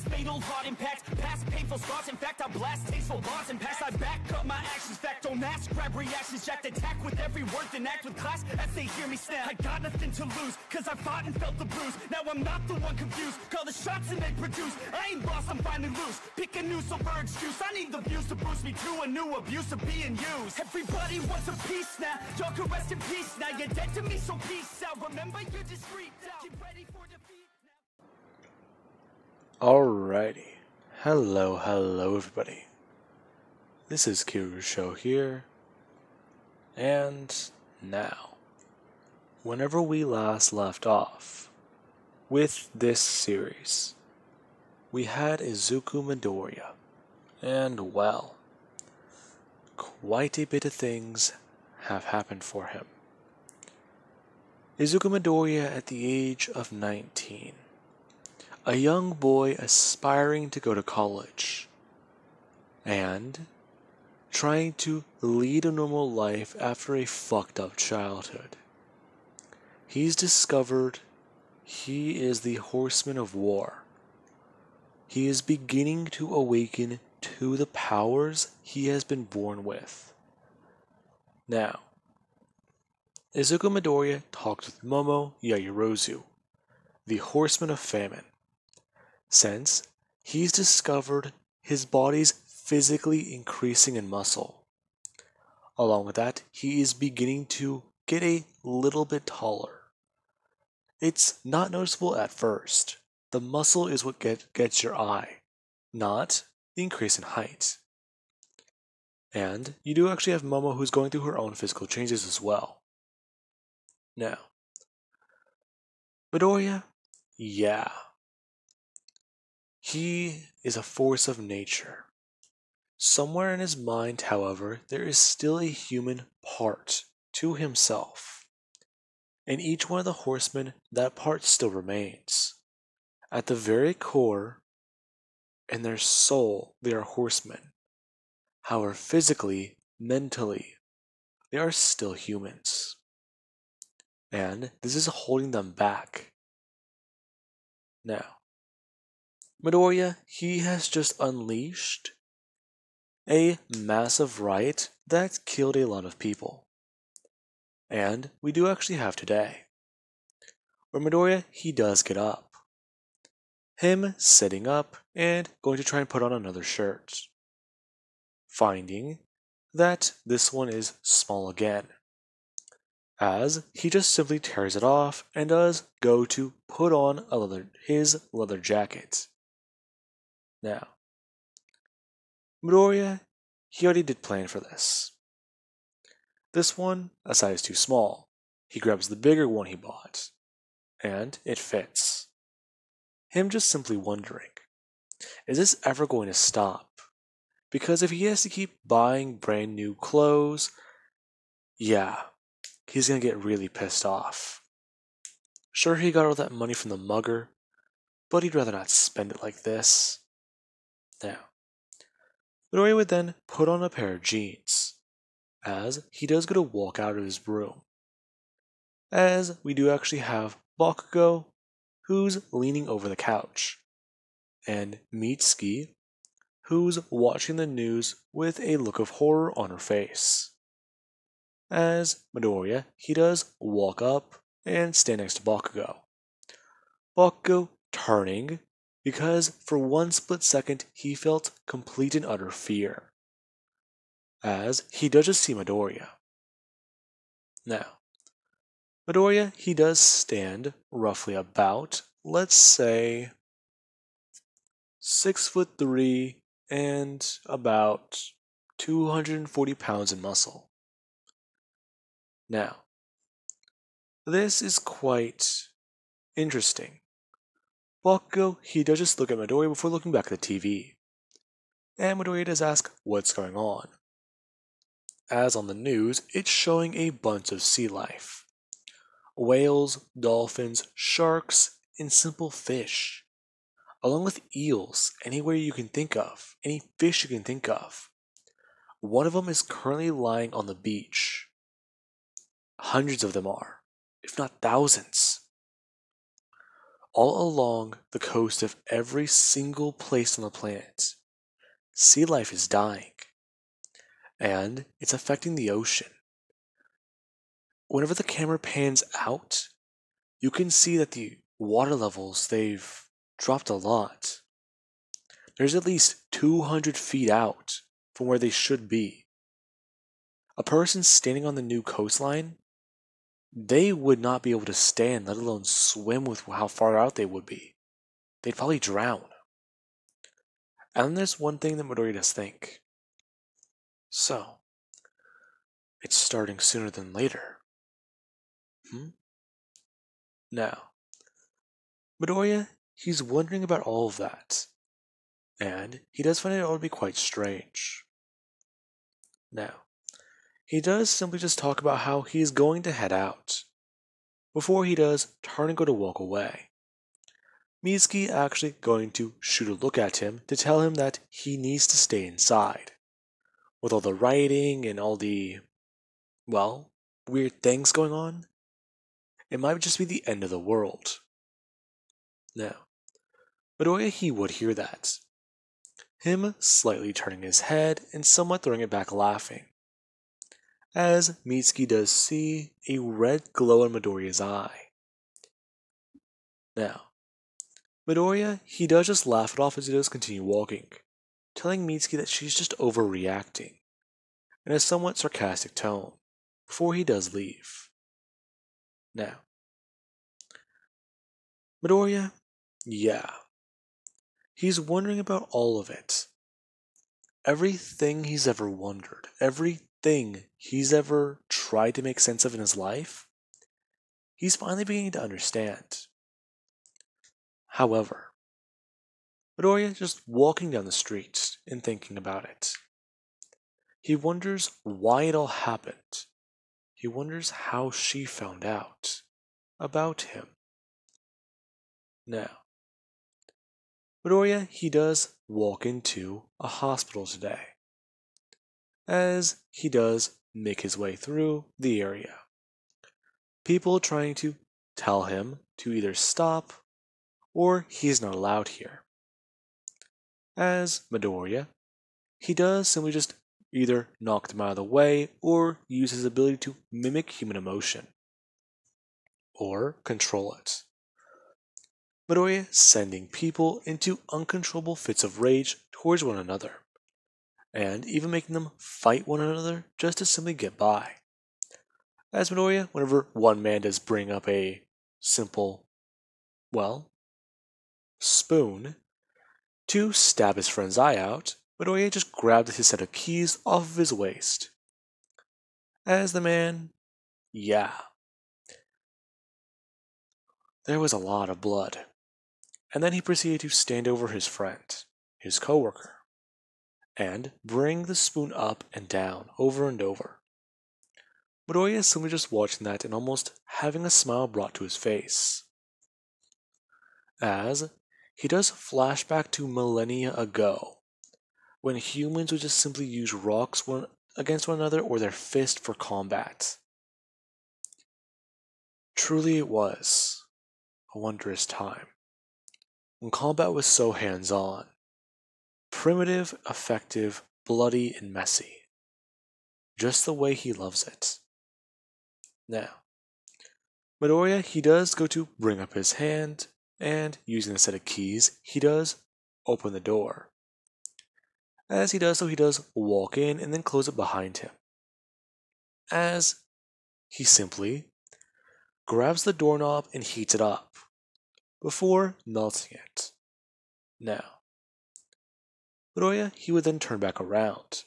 past, fatal heart impact, past painful scars. In fact, I blast tasteful bars and pass. I back up my actions, fact, don't ask, grab reactions, jacked, attack with every word, then act with class as they hear me snap. I got nothing to lose, cause I fought and felt the bruise. Now I'm not the one confused, call the shots and they produce. I ain't lost, I'm finally loose, pick a new silver excuse. I need the views to boost me to a new abuse of being used. Everybody wants a piece now, y'all can rest in peace now. You're dead to me, so peace out. Remember you're discreet now, get ready for defeat now. Alrighty, hello everybody. This is Kiru's show here, and now, whenever we last left off with this series, we had Izuku Midoriya, and well, quite a bit of things have happened for him. Izuku Midoriya at the age of 19. A young boy aspiring to go to college, and trying to lead a normal life after a fucked up childhood. He's discovered he is the horseman of war. He is beginning to awaken to the powers he has been born with. Now, Izuku Midoriya talked with Momo Yaoyorozu, the horseman of famine, since he's discovered his body's physically increasing in muscle. Along with that, he is beginning to get a little bit taller. It's not noticeable at first. The muscle is what gets your eye, not the increase in height. And you do actually have Momo who's going through her own physical changes as well. Now, Midoriya, yeah. He is a force of nature. Somewhere in his mind, however, there is still a human part to himself. In each one of the horsemen, that part still remains. At the very core, in their soul, they are horsemen. However, physically, mentally, they are still humans. And this is holding them back. Now, Midoriya, he has just unleashed a massive riot that killed a lot of people. And we do actually have today, where Midoriya, he does get up. Him sitting up and going to try and put on another shirt. Finding that this one is small again, as he just simply tears it off and does go to put on his leather jacket. Now, Midoriya, he already did plan for this. This one, a size too small. He grabs the bigger one he bought, and it fits. Him just simply wondering, is this ever going to stop? Because if he has to keep buying brand new clothes, yeah, he's gonna get really pissed off. Sure, he got all that money from the mugger, but he'd rather not spend it like this. Now, Midoriya would then put on a pair of jeans, as he does go to walk out of his room. As we do actually have Bakugo, who's leaning over the couch, and Mitsuki, who's watching the news with a look of horror on her face. As Midoriya, he does walk up and stand next to Bakugo. Bakugo turning, because for one split second he felt complete and utter fear, as he does just see Midoriya. Now, Midoriya, he does stand roughly about, let's say, 6'3" and about 240 pounds in muscle. Now, this is quite interesting. Bakugo, he does just look at Midoriya before looking back at the TV. And Midoriya does ask what's going on. As on the news, it's showing a bunch of sea life. Whales, dolphins, sharks, and simple fish. Along with eels, anywhere you can think of, any fish you can think of. One of them is currently lying on the beach. Hundreds of them are, if not thousands. all along the coast of every single place on the planet, sea life is dying, and it's affecting the ocean. Whenever the camera pans out, you can see that the water levels, they've dropped a lot. There's at least 200 feet out from where they should be. A person standing on the new coastline, they would not be able to stand, let alone swim with how far out they would be. They'd probably drown. And then there's one thing that Midori does think. So, it's starting sooner than later. Now, Midoriya, he's wondering about all of that. And he does find it all to be quite strange. Now, he does simply just talk about how he is going to head out. Before he does turn and go to walk away. Mitsuki actually going to shoot a look at him to tell him that he needs to stay inside. With all the rioting and all the, well, weird things going on, it might just be the end of the world. Now, Midoriya, he would hear that. Him slightly turning his head and somewhat throwing it back laughing. As Mitsuki does see a red glow in Midoriya's eye. Now, Midoriya, he does just laugh it off as he does continue walking, telling Mitsuki that she's just overreacting, in a somewhat sarcastic tone, before he does leave. Now, Midoriya, yeah, he's wondering about all of it. Everything he's ever wondered, everything he's ever tried to make sense of in his life, he's finally beginning to understand. However, Midoriya just walking down the street and thinking about it. He wonders why it all happened. He wonders how she found out about him. Now, Midoriya, he does walk into a hospital today, as he does make his way through the area. People trying to tell him to either stop or he's not allowed here. As Midoriya, he does simply just either knock them out of the way or use his ability to mimic human emotion, or control it. Midoriya sending people into uncontrollable fits of rage towards one another, and even making them fight one another just to simply get by. As Midoriya, whenever one man does bring up a simple, well, spoon to stab his friend's eye out, Midoriya just grabbed his set of keys off of his waist. As the man, yeah, there was a lot of blood. And then he proceeded to stand over his friend, his coworker, and bring the spoon up and down, over and over. Midoriya is simply just watching that and almost having a smile brought to his face. As he does flash back to millennia ago, when humans would just simply use rocks against one another or their fist for combat. Truly it was a wondrous time, when combat was so hands-on, primitive, effective, bloody, and messy. Just the way he loves it. Now, Midoriya, he does go to bring up his hand, and using a set of keys, he does open the door. As he does so, he does walk in and then close it behind him. As he simply grabs the doorknob and heats it up, before melting it. Now, Midoriya, he would then turn back around,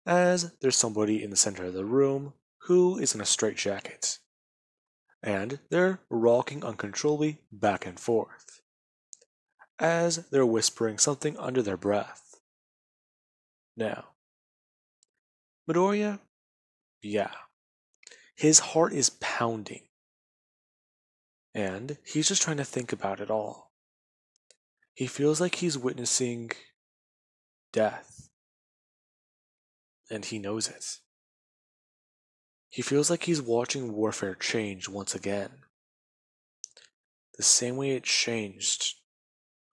as there's somebody in the center of the room who is in a straitjacket, and they're rocking uncontrollably back and forth, as they're whispering something under their breath. Now, Midoriya, yeah, his heart is pounding, and he's just trying to think about it all. He feels like he's witnessing death, and he knows it. He feels like he's watching warfare change once again. the same way it changed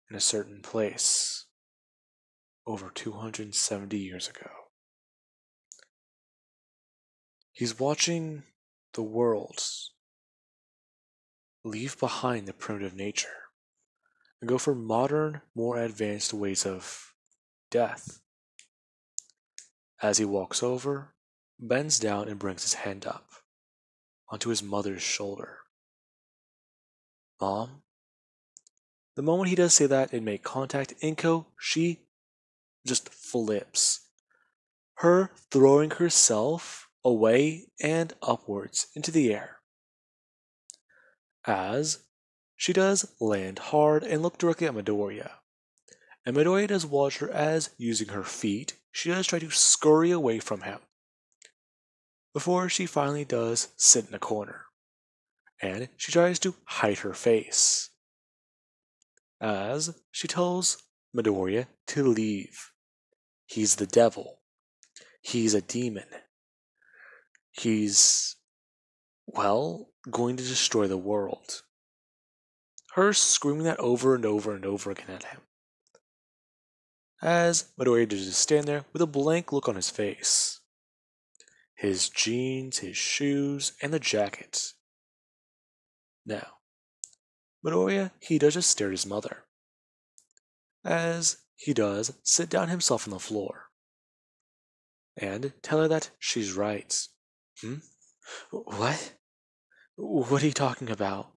in a certain place over 270 years ago. He's watching the world leave behind the primitive nature and go for modern, more advanced ways of death. As he walks over, bends down and brings his hand up onto his mother's shoulder. Mom? The moment he does say that and make contact, Inko, she just flips. Her throwing herself away and upwards into the air. As she does land hard and look directly at Midoriya. And Midoriya does watch her as, using her feet, she does try to scurry away from him. Before she finally does sit in a corner. And she tries to hide her face. As she tells Midoriya to leave. He's the devil. He's a demon. He's, well, going to destroy the world. Her screaming that over and over and over again at him. As Midoriya does just stand there with a blank look on his face. His jeans, his shoes, and the jacket. Now, Midoriya, he does just stare at his mother. As he does sit down himself on the floor. And tell her that she's right. What? What are you talking about?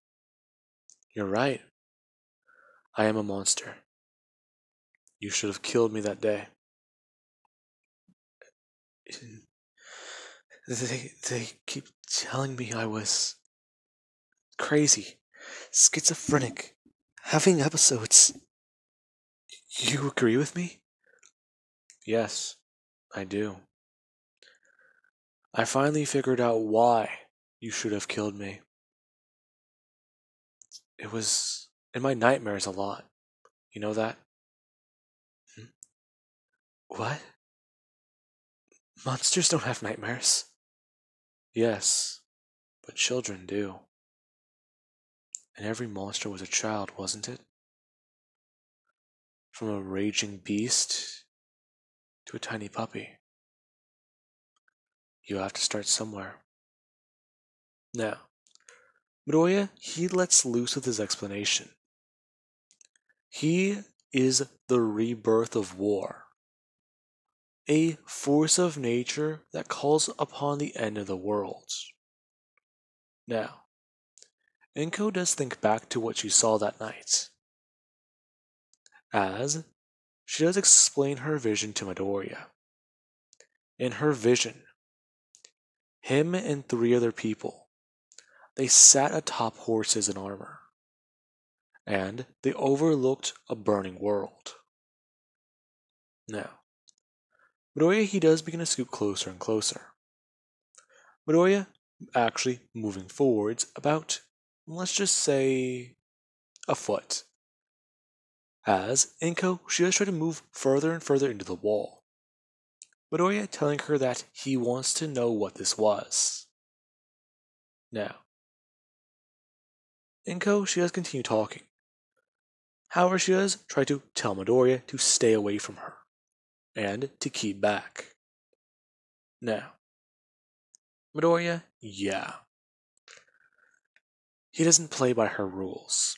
You're right. I am a monster. You should have killed me that day. They keep telling me I was crazy, schizophrenic, having episodes. You agree with me? Yes, I do. I finally figured out why you should have killed me. It was in my nightmares a lot. You know that? What? Monsters don't have nightmares. Yes, but children do. And every monster was a child, wasn't it? From a raging beast to a tiny puppy. You have to start somewhere. Now, Midoriya, he lets loose with his explanation. He is the rebirth of war. A force of nature that calls upon the end of the world. Now, Inko does think back to what she saw that night. As she does explain her vision to Midoriya. In her vision, him and 3 other people, they sat atop horses in armor. And they overlooked a burning world. Now, Midoriya, he does begin to scoot closer and closer. Midoriya actually moving forwards about, let's just say, a foot. As Inko, she does try to move further and further into the wall. Midoriya telling her that he wants to know what this was. Now, Inko, she does continue talking. However, she does try to tell Midoriya to stay away from her, and to keep back. Now, Midoriya, yeah. He doesn't play by her rules.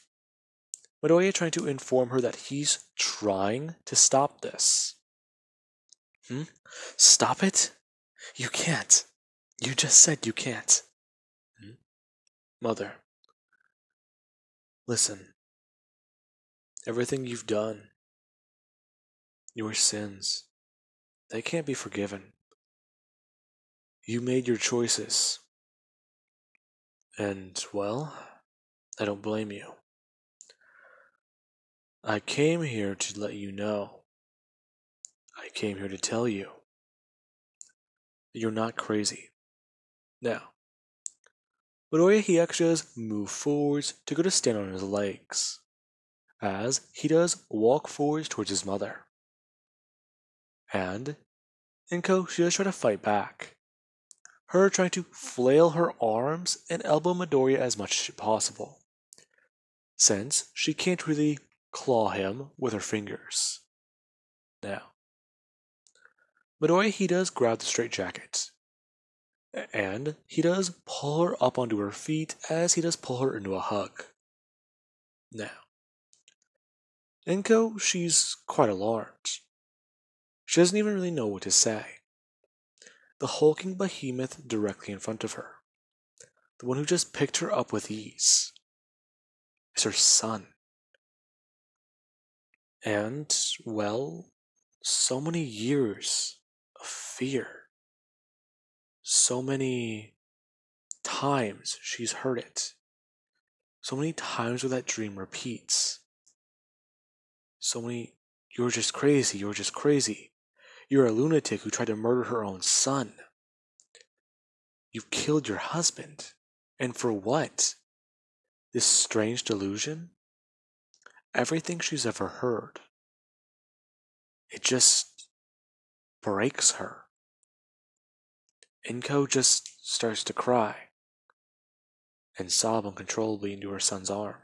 Midoriya trying to inform her that he's trying to stop this. Stop it? You can't. You just said you can't. Mother, listen. Everything you've done, your sins, they can't be forgiven. You made your choices. And, well, I don't blame you. I came here to let you know. I came here to tell you that you're not crazy. Now, Midoriya, he actually does move forwards to go to stand on his legs. As he does walk forwards towards his mother. And Inko, she does try to fight back. Her trying to flail her arms and elbow Midoriya as much as possible. since she can't really claw him with her fingers. Now, Midoriya, he does grab the straitjacket, and he does pull her up onto her feet as he does pull her into a hug. Now, Inko, she's quite alarmed. She doesn't even really know what to say. The hulking behemoth directly in front of her, the one who just picked her up with ease, is her son. And, well, so many years of fear. So many times she's heard it. So many times where that dream repeats. So many, you're just crazy, you're just crazy. You're a lunatic who tried to murder her own son. You killed your husband. And for what? This strange delusion? Everything she's ever heard. It just breaks her. Inko just starts to cry and sob uncontrollably into her son's arm.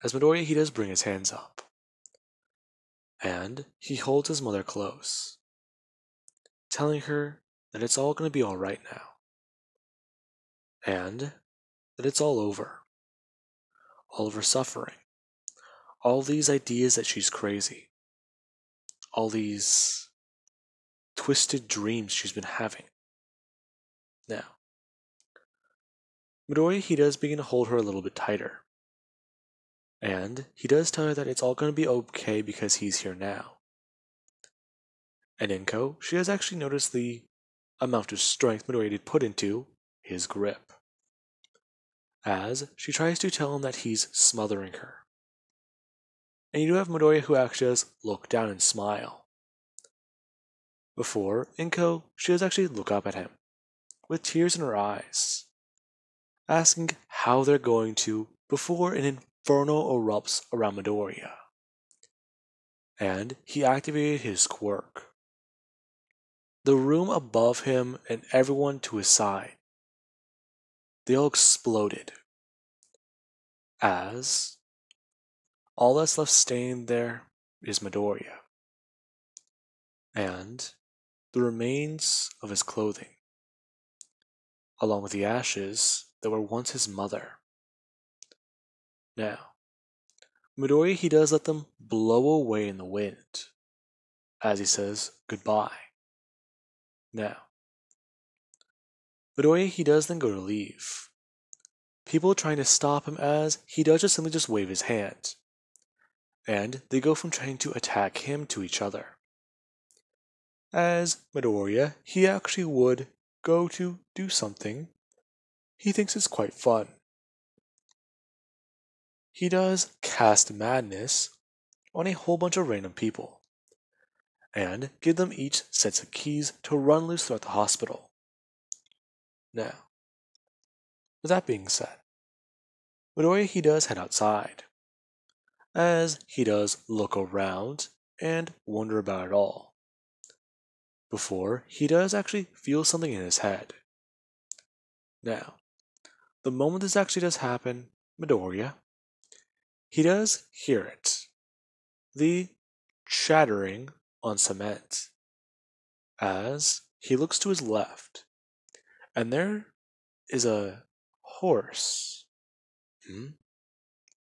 As Midoriya, he does bring his hands up, and he holds his mother close, telling her that it's all going to be alright now, and that it's all over. All of her suffering, all these ideas that she's crazy, all these twisted dreams she's been having. Now, Midoriya, he does begin to hold her a little bit tighter. And he does tell her that it's all going to be okay because he's here now. And Inko, she has actually noticed the amount of strength Midoriya did put into his grip, as she tries to tell him that he's smothering her. And you do have Midoriya who actually does look down and smile. Before Inko, she does actually look up at him, with tears in her eyes, asking how they're going to before an inferno erupts around Midoriya. And he activated his quirk. The room above him and everyone to his side, they all exploded, as all that's left standing there is Midoriya, and the remains of his clothing, along with the ashes that were once his mother. Now, Midoriya, he does let them blow away in the wind, as he says goodbye. Now, Midoriya, he does then go to leave. People trying to stop him as he does just simply just wave his hand. And they go from trying to attack him to each other. As Midoriya, he actually would go to do something he thinks is quite fun. He does cast madness on a whole bunch of random people, and give them each sets of keys to run loose throughout the hospital. Now, with that being said, Midoriya, he does head outside, as he does look around and wonder about it all, before he does actually feel something in his head. Now, the moment this actually does happen, Midoriya, he does hear it. The chattering on cement, as he looks to his left, and there is a horse.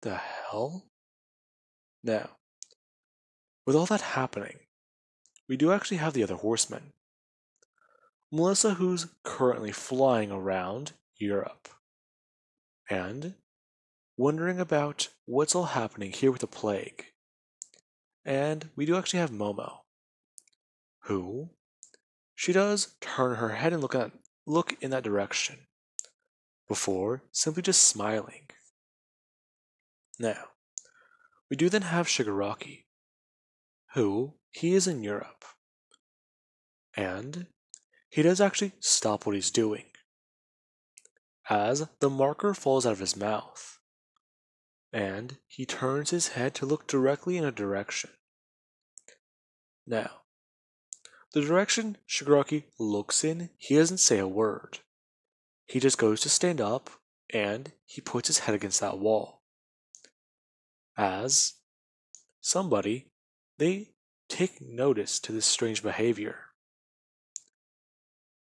The hell? Now, with all that happening, we do actually have the other horseman, Melissa, who's currently flying around Europe, and wondering about what's all happening here with the plague. And we do actually have Momo, who, she does turn her head and look in that direction, before simply just smiling. Now, we do then have Shigaraki, who, he is in Europe, and he does actually stop what he's doing, as the marker falls out of his mouth, and he turns his head to look directly in a direction. Now, the direction Shigaraki looks in, he doesn't say a word. He just goes to stand up, and he puts his head against that wall. as somebody, they take notice to this strange behavior,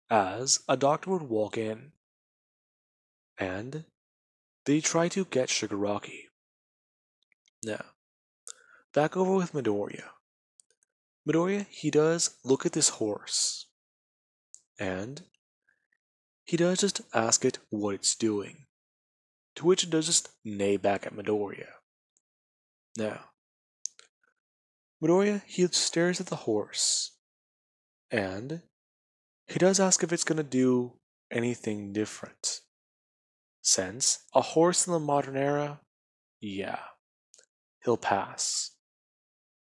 as a doctor would walk in and they try to get Shigaraki. Now, back over with Midoriya. Midoriya, he does look at this horse, and he does just ask it what it's doing, to which it does just neigh back at Midoriya. Now, Midoriya, he stares at the horse, and he does ask if it's going to do anything different. Since a horse in the modern era, yeah, he'll pass.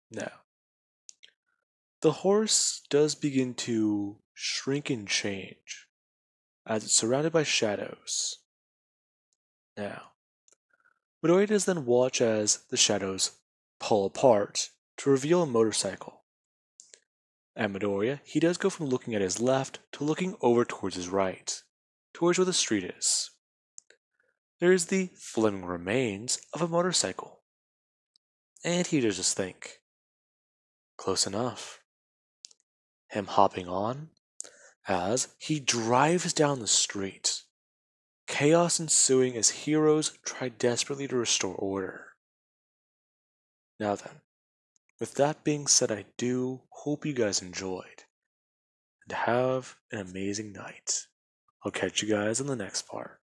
Now, the horse does begin to shrink and change as it's surrounded by shadows. Now, Midoriya does then watch as the shadows pull apart to reveal a motorcycle. And Midoriya, he does go from looking at his left to looking over towards his right, towards where the street is. There is the flaming remains of a motorcycle. And he does just think, close enough. Him hopping on as he drives down the street. Chaos ensuing as heroes try desperately to restore order. Now then, with that being said, I do hope you guys enjoyed. And have an amazing night. I'll catch you guys in the next part.